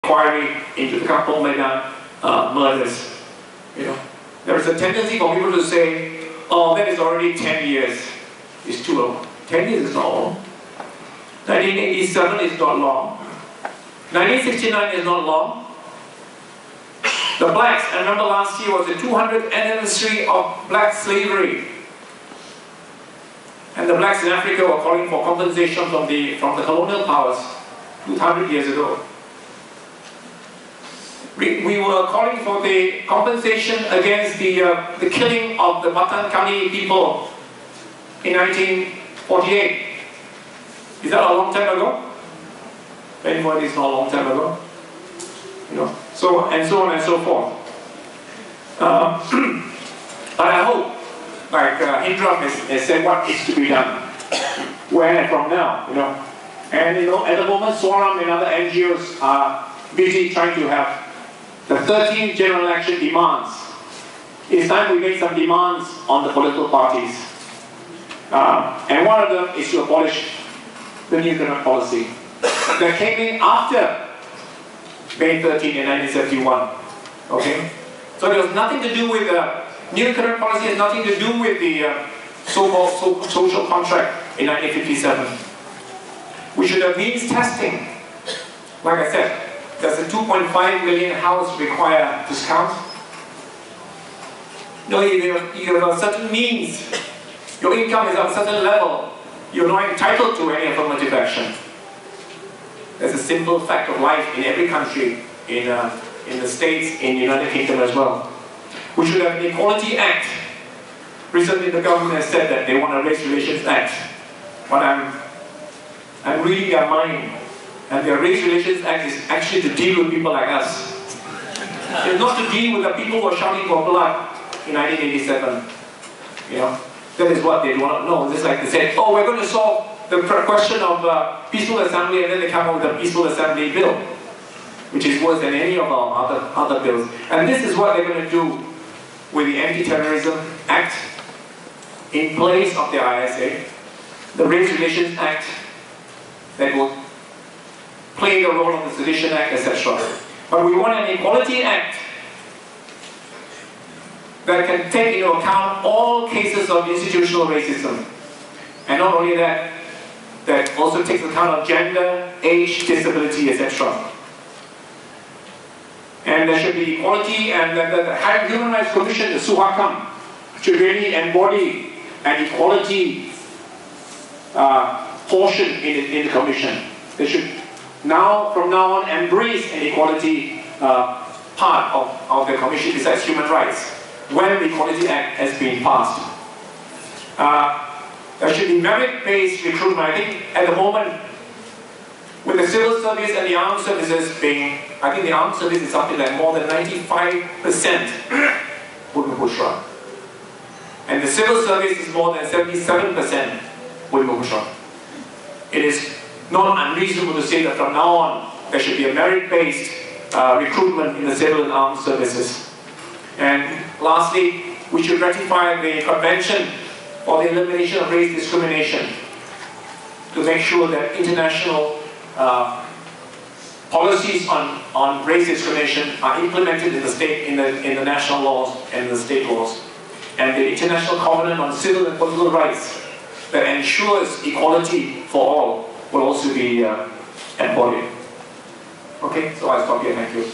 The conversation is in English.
inquiry into the Kampong Medan murders. You know, there is a tendency for people to say, oh, that is already 10 years. It's too long. 10 years is not long. 1987 is not long. 1969 is not long. The blacks, I remember last year was the 200th anniversary of black slavery. And the blacks in Africa were calling for compensation from the colonial powers 200 years ago. We were calling for the compensation against the killing of the Batan Kali people in 1948. Is that a long time ago? 24 is not a long time ago. You know, so on and so forth. But I hope, like Hindraf has said, what is to be done, where and from now, you know. And you know, at the moment, Suaram and other NGOs are busy trying to have the 13th general election demands. It's time we make some demands on the political parties. And one of them is to abolish the new economic policy that came in after May 13 in 1971. Okay? So there was nothing to do with the new economic policy, has nothing to do with the so-called social contract in 1957. We should have means testing. Like I said, does the 2.5 million house require discount? No, you have a certain means. Your income is at a certain level. You're not entitled to any affirmative action. That's a simple fact of life in every country, in the States, in the United Kingdom as well. We should have an Equality Act. Recently the government has said that they want a Race Relations Act. But I'm reading their mind. And their Race Relations Act is actually to deal with people like us. It's not to deal with the people who are shouting for blood in 1987. You know, that is what they do not know. It's like they said, oh, we're going to solve the question of peaceful assembly, and then they come up with a peaceful assembly bill, which is worse than any of our other bills. And this is what they're going to do with the Anti-Terrorism Act in place of the ISA, the Race Relations Act that will play the role of the Sedition Act, etc. But we want an Equality Act that can take into account all cases of institutional racism. And not only that, that also takes account of gender, age, disability, etc. And there should be equality, and the Human Rights Commission, the Suaram, should really embody an equality portion in the Commission. They should from now on embrace an equality part of the Commission besides human rights when the Equality Act has been passed. There should be merit-based recruitment. I think at the moment, with the civil service and the armed services being, I think the armed service is something like more than 95% Buddha. And the civil service is more than 77% Buddha. It is not unreasonable to say that from now on, there should be a merit-based recruitment in the civil and armed services. And lastly, we should ratify the Convention for the Elimination of Race Discrimination to make sure that international policies on race discrimination are implemented in the state, in the national laws and the state laws. And the International Covenant on Civil and Political Rights that ensures equality for all will also be embodied. Okay, so I'll stop here. Thank you.